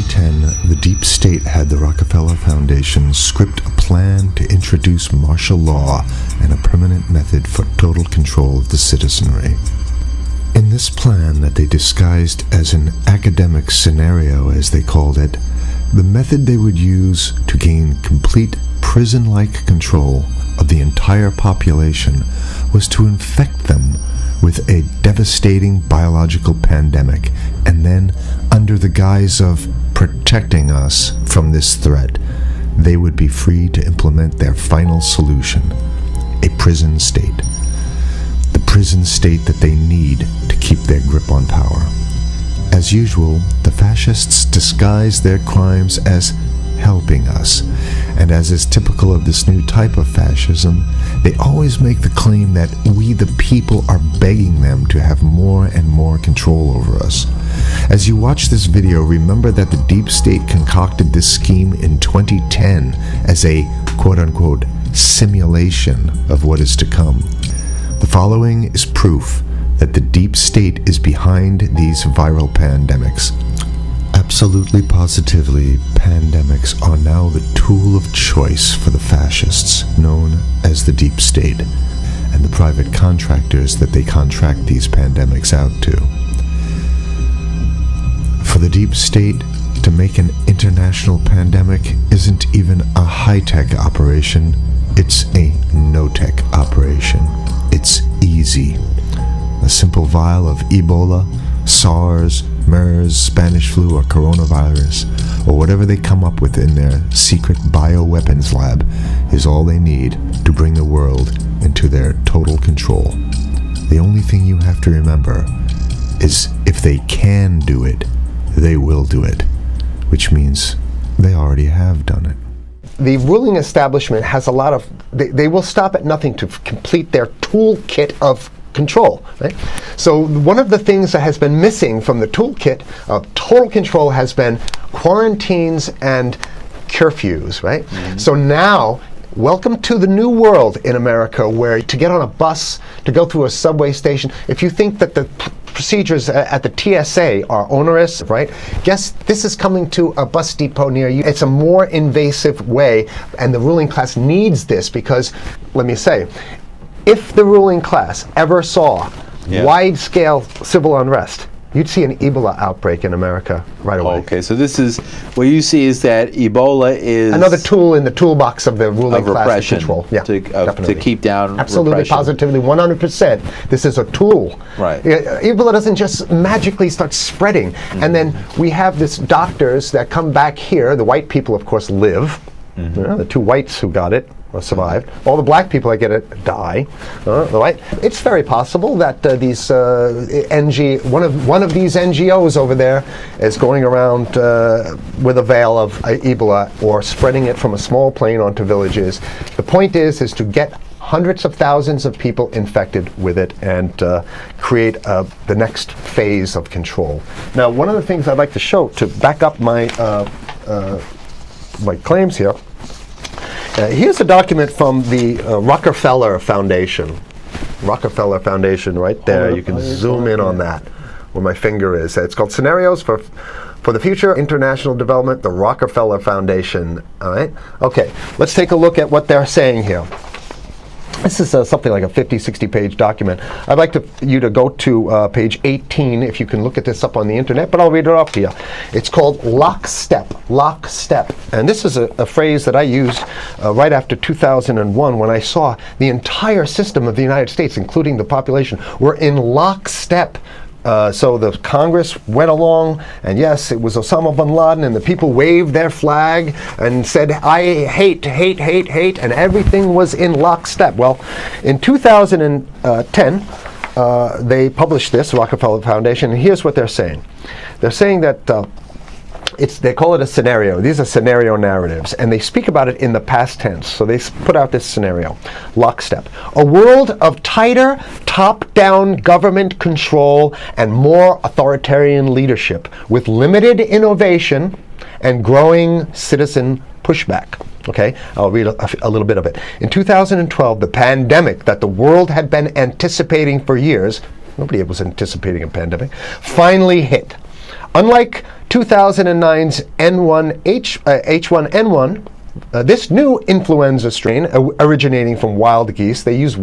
2010, the deep state had the Rockefeller Foundation script a plan to introduce martial law and a permanent method for total control of the citizenry. In this plan that they disguised as an academic scenario, as they called it, the method they would use to gain complete prison-like control of the entire population was to infect them with a devastating biological pandemic, and then, under the guise of protecting us from this threat, they would be free to implement their final solution, a prison state. The prison state that they need to keep their grip on power. As usual, the fascists disguise their crimes as helping us, and as is typical of this new type of fascism, they always make the claim that we the people are begging them to have more and more control over us. As you watch this video, remember that the deep state concocted this scheme in 2010 as a quote-unquote simulation of what is to come. The following is proof that the deep state is behind these viral pandemics. Absolutely positively, pandemics are now the tool of choice for the fascists, known as the deep state, and the private contractors that they contract these pandemics out to. For the deep state, to make an international pandemic isn't even a high-tech operation, it's a no-tech operation. It's easy. A simple vial of Ebola, SARS, MERS, Spanish flu, or coronavirus, or whatever they come up with in their secret bioweapons lab, is all they need to bring the world into their total control. The only thing you have to remember is if they can do it, they will do it, which means they already have done it. The ruling establishment has a lot of, they will stop at nothing to complete their toolkit of control, right? So one of the things that has been missing from the toolkit of total control has been quarantines and curfews, right? Mm-hmm. So now, welcome to the new world in America, where to get on a bus, to go through a subway station, if you think that the procedures at the TSA are onerous, right? Guess this is coming to a bus depot near you. It's a more invasive way, and the ruling class needs this because, let me say, if the ruling class ever saw wide-scale civil unrest, you'd see an Ebola outbreak in America right away. Okay, so this is, what you see is that Ebola is another tool in the toolbox of the ruling class to control. Yeah, to keep down absolutely, repression. positively, 100%. This is a tool. Right. Ebola doesn't just magically start spreading. Mm-hmm. And then we have this doctors that come back here. The white people, of course, live. Mm-hmm. The two whites who got it survived. All the black people that get it die. Right? It's very possible that these one of these NGOs over there is going around with a veil of Ebola or spreading it from a small plane onto villages. The point is to get hundreds of thousands of people infected with it and create the next phase of control. Now, one of the things I'd like to show to back up my my claims here. Here's a document from the Rockefeller Foundation. Rockefeller Foundation, right there. You can zoom in on that, where my finger is. It's called Scenarios for the Future International Development, the Rockefeller Foundation. All right. Okay. Let's take a look at what they're saying here. This is something like a 50, 60-page document. I'd like you to go to page 18, if you can look at this up on the internet, but I'll read it off to you. It's called lockstep, lockstep. And this is a phrase that I used right after 2001 when I saw the entire system of the United States, including the population, were in lockstep. So the Congress went along, and yes, it was Osama bin Laden, and the people waved their flag and said, I hate, hate, hate, hate, and everything was in lockstep. Well, in 2010, they published this, Rockefeller Foundation, and here's what they're saying. They're saying that they call it a scenario. These are scenario narratives, and they speak about it in the past tense. So they put out this scenario, lockstep. A world of tighter, top-down government control and more authoritarian leadership with limited innovation and growing citizen pushback. Okay, I'll read a little bit of it. In 2012, the pandemic that the world had been anticipating for years, nobody was anticipating a pandemic, finally hit. Unlike 2009's H1N1. This new influenza strain originating from wild geese. They use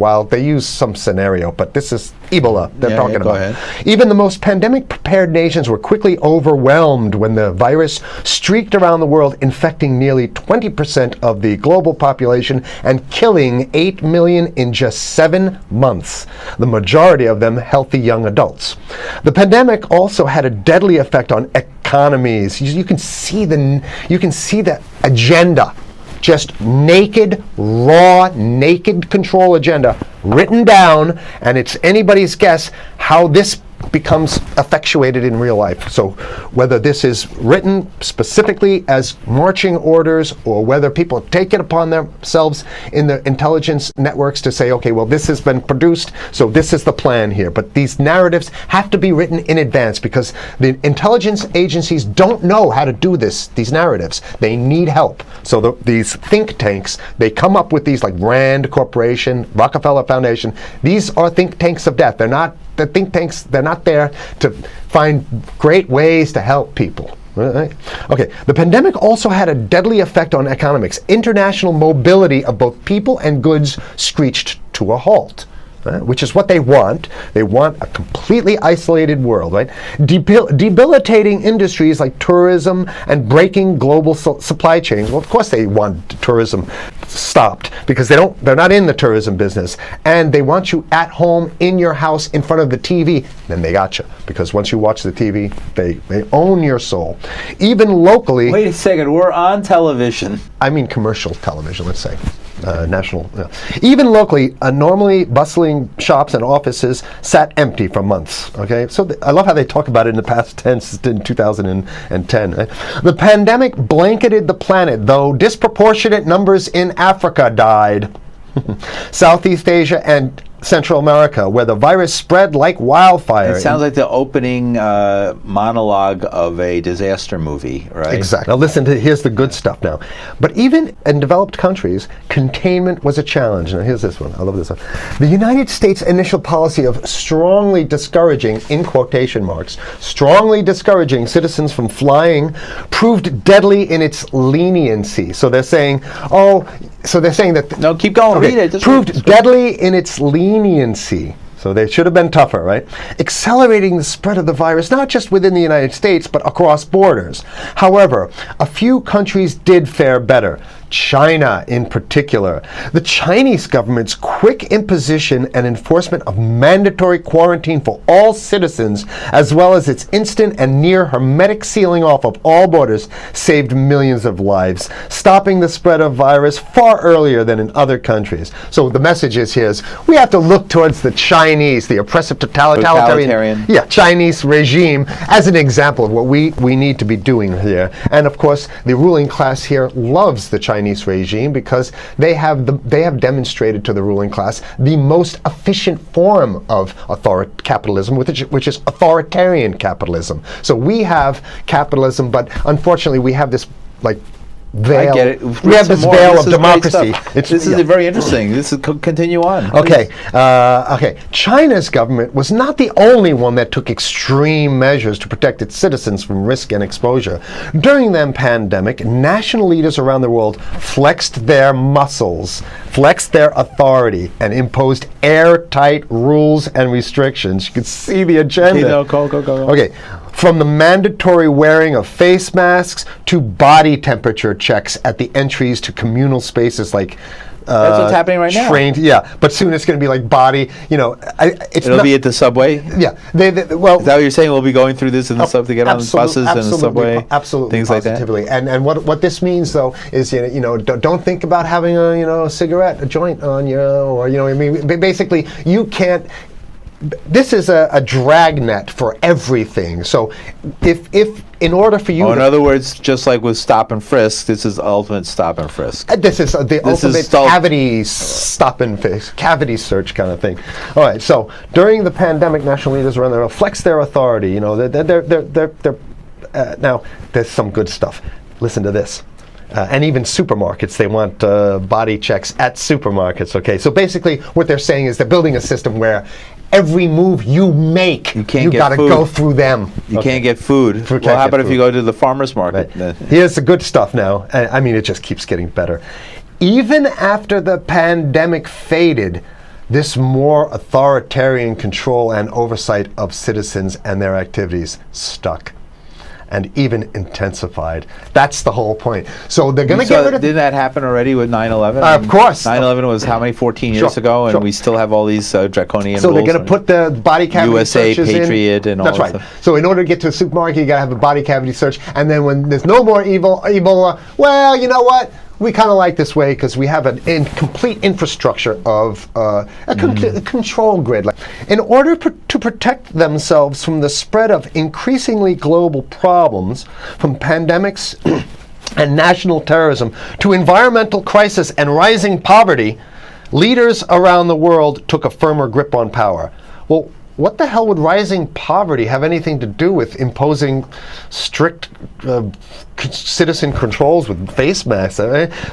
some scenario, but this is Ebola they're talking about. Ahead. Even the most pandemic-prepared nations were quickly overwhelmed when the virus streaked around the world, infecting nearly 20% of the global population and killing 8 million in just 7 months, the majority of them healthy young adults. The pandemic also had a deadly effect on economies. You can see the agenda. Just naked, raw, naked control agenda written down, and it's anybody's guess how this becomes effectuated in real life. So whether this is written specifically as marching orders or whether people take it upon themselves in the intelligence networks to say, okay, well, this has been produced, so this is the plan here. But these narratives have to be written in advance because the intelligence agencies don't know how to do these narratives. They need help. So these think tanks, they come up with these like Rand Corporation, Rockefeller Foundation. These are think tanks of death. They're not the think tanks, they're not there to find great ways to help people. Right? Okay, the pandemic also had a deadly effect on economics. International mobility of both people and goods screeched to a halt. Which is what they want. They want a completely isolated world, right? Debilitating industries like tourism and breaking global supply chains. Well, of course they want tourism stopped because they're not in the tourism business, and they want you at home in your house in front of the TV. Then they got you because once you watch the TV, they own your soul. Even locally. Wait a second, we're on television. I mean commercial television, let's say. National. Even locally, normally bustling shops and offices sat empty for months. Okay, so I love how they talk about it in the past tense in 2010. Right? The pandemic blanketed the planet, though disproportionate numbers in Africa died. Southeast Asia and Central America, where the virus spread like wildfire. It sounds like the opening monologue of a disaster movie, right? Exactly. Now listen here's the good stuff now. But even in developed countries, containment was a challenge. Now here's this one. I love this one. The United States' initial policy of strongly discouraging, in quotation marks, strongly discouraging citizens from flying proved deadly in its leniency. So they're saying, that... No, keep going. Okay, read it. Proved deadly in its leniency. So they should have been tougher, right? Accelerating the spread of the virus, not just within the United States, but across borders. However, a few countries did fare better. China in particular. The Chinese government's quick imposition and enforcement of mandatory quarantine for all citizens, as well as its instant and near hermetic sealing off of all borders, saved millions of lives, stopping the spread of virus far earlier than in other countries. So the message here is we have to look towards the Chinese, the oppressive totalitarian Chinese regime as an example of what we need to be doing here. And of course, the ruling class here loves the Chinese regime because they have demonstrated to the ruling class the most efficient form of capitalism, which is authoritarian capitalism. So we have capitalism, but unfortunately we have this veil. I get it. We have this veil of democracy. This is very interesting. This is continue on. Okay. China's government was not the only one that took extreme measures to protect its citizens from risk and exposure. During the pandemic, national leaders around the world flexed their muscles, flexed their authority, and imposed airtight rules and restrictions. You can see the agenda. Okay, go. Okay. From the mandatory wearing of face masks to body temperature checks at the entries to communal spaces like that's what's happening right now. But soon it's going to be like body. It'll be at the subway. Yeah, is that what you're saying? We'll be going through this in the subway to get on the buses and the subway, absolutely, things positively. like that. And what this means though is don't think about having a cigarette, a joint on you, or basically you can't. This is a dragnet for everything. So if in order for you in other words, just like with stop and frisk, this is ultimate stop and frisk. This is the ultimate cavity stop and frisk, cavity search kind of thing. All right, so during the pandemic, national leaders around the world flexed their authority. Now there's some good stuff. Listen to this. And even supermarkets, they want body checks at supermarkets. Okay, so basically what they're saying is they're building a system where every move you make, You can't you get got to food. go through them. You can't get food. Can't Well, how get about if food. you go to the farmer's market? Here's the good stuff now. I mean, it just keeps getting better. Even after the pandemic faded, this more authoritarian control and oversight of citizens and their activities stuck and even intensified. That's the whole point. So they're going to get rid of... Didn't that happen already with 9/11? Of course. 9/11 was how many, 14 years ago, and sure. we still have all these draconian So rules. they're going to put the body cavity USA searches Patriot in. and all That's that right. stuff. So in order to get to a supermarket, you got to have a body cavity search. And then when there's no more Ebola, well, you know what? We kind of like this way because we have an complete infrastructure of a control grid. In order to protect themselves from the spread of increasingly global problems, from pandemics and national terrorism to environmental crisis and rising poverty, leaders around the world took a firmer grip on power. Well, what the hell would rising poverty have anything to do with imposing strict citizen controls with face masks?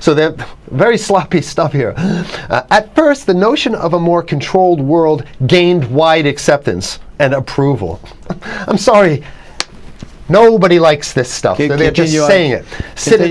So they're very sloppy stuff here. At first, the notion of a more controlled world gained wide acceptance and approval. I'm sorry. Nobody likes this stuff. They're just saying it.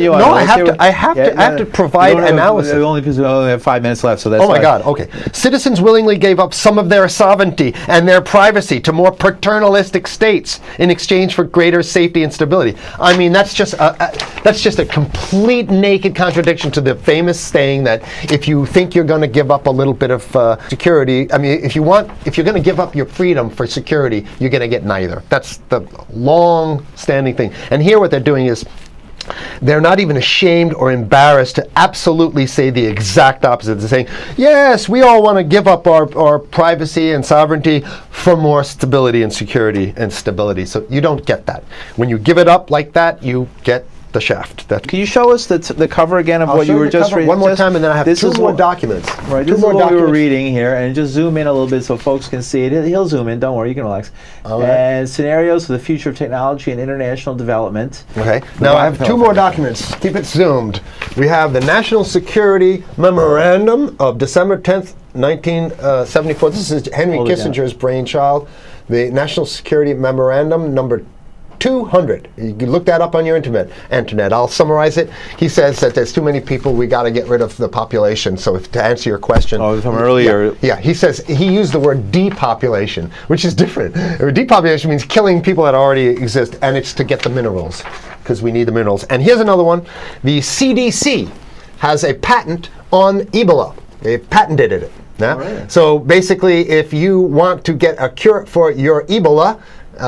No, I have to provide analysis. We only have 5 minutes left, so that's. Oh my God. Okay. Citizens willingly gave up some of their sovereignty and their privacy to more paternalistic states in exchange for greater safety and stability. I mean, that's just a complete naked contradiction to the famous saying that if you think you're going to give up a little bit of security, I mean, if you're going to give up your freedom for security, you're going to get neither. That's the long-standing thing. And here what they're doing is they're not even ashamed or embarrassed to absolutely say the exact opposite. They're saying, yes, we all want to give up our privacy and sovereignty for more stability and security and stability. So you don't get that. When you give it up like that, you get the shaft. Can you show us the cover again of what you were just reading? One more time, and then I have two more documents. Right, this is what we were reading here, and just zoom in a little bit so folks can see it. He'll zoom in, don't worry, you can relax. All right. And scenarios for the future of technology and international development. Okay, now I have two more documents. Keep it zoomed. We have the National Security Memorandum of December 10th, 1974. This is Henry Kissinger's brainchild. The National Security Memorandum number 200. You can look that up on your internet. I'll summarize it. He says that there's too many people, we got to get rid of the population. So to answer your question. Oh, from earlier. Yeah, he says, he used the word depopulation, which is different. Depopulation means killing people that already exist, and it's to get the minerals, because we need the minerals. And here's another one. The CDC has a patent on Ebola. They patented it. Yeah? Right. So basically, if you want to get a cure for your Ebola, you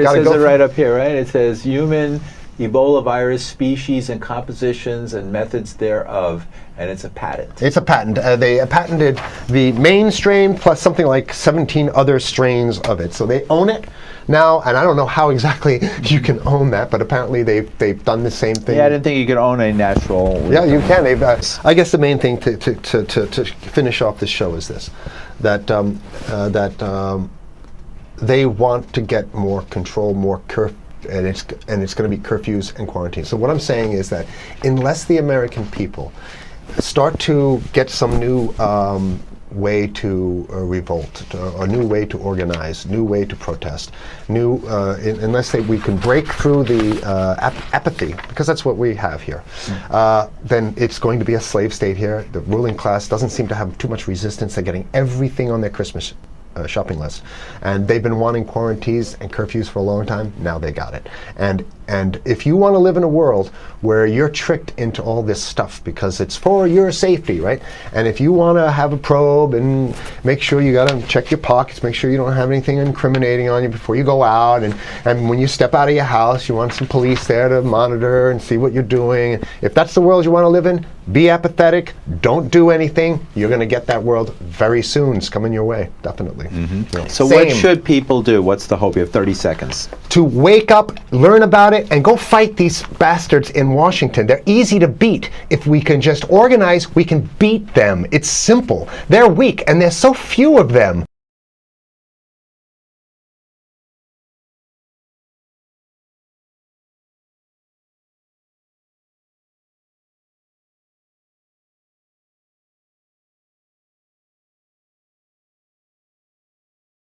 got to go. It says it right up here, right? It says human Ebola virus species and compositions and methods thereof, and it's a patent. It's a patent. They patented the main strain plus something like 17 other strains of it. So they own it now, and I don't know how exactly you can own that, but apparently they've done the same thing. Yeah, I didn't think you could own a natural. Yeah, you can. They've, I guess the main thing to finish off this show is this: that they want to get more control, more and it's going to be curfews and quarantines. So what I'm saying is that unless the American people start to get some new way to revolt, a new way to organize, new way to protest, unless we can break through the apathy, because that's what we have here, then it's going to be a slave state here. The ruling class doesn't seem to have too much resistance. They're getting everything on their Christmas shopping list, and they've been wanting quarantines and curfews for a long time. Now they got it. And if you want to live in a world where you're tricked into all this stuff because it's for your safety, right? And if you want to have a probe and make sure you got to check your pockets, make sure you don't have anything incriminating on you before you go out, and when you step out of your house, you want some police there to monitor and see what you're doing. If that's the world you want to live in, be apathetic, don't do anything. You're going to get that world very soon. It's coming your way, definitely. Mm-hmm. Yeah. So what should people do? What's the hope? You have 30 seconds. To wake up, learn about it, and go fight these bastards in Washington. They're easy to beat. If we can just organize, we can beat them. It's simple. They're weak, and there's so few of them.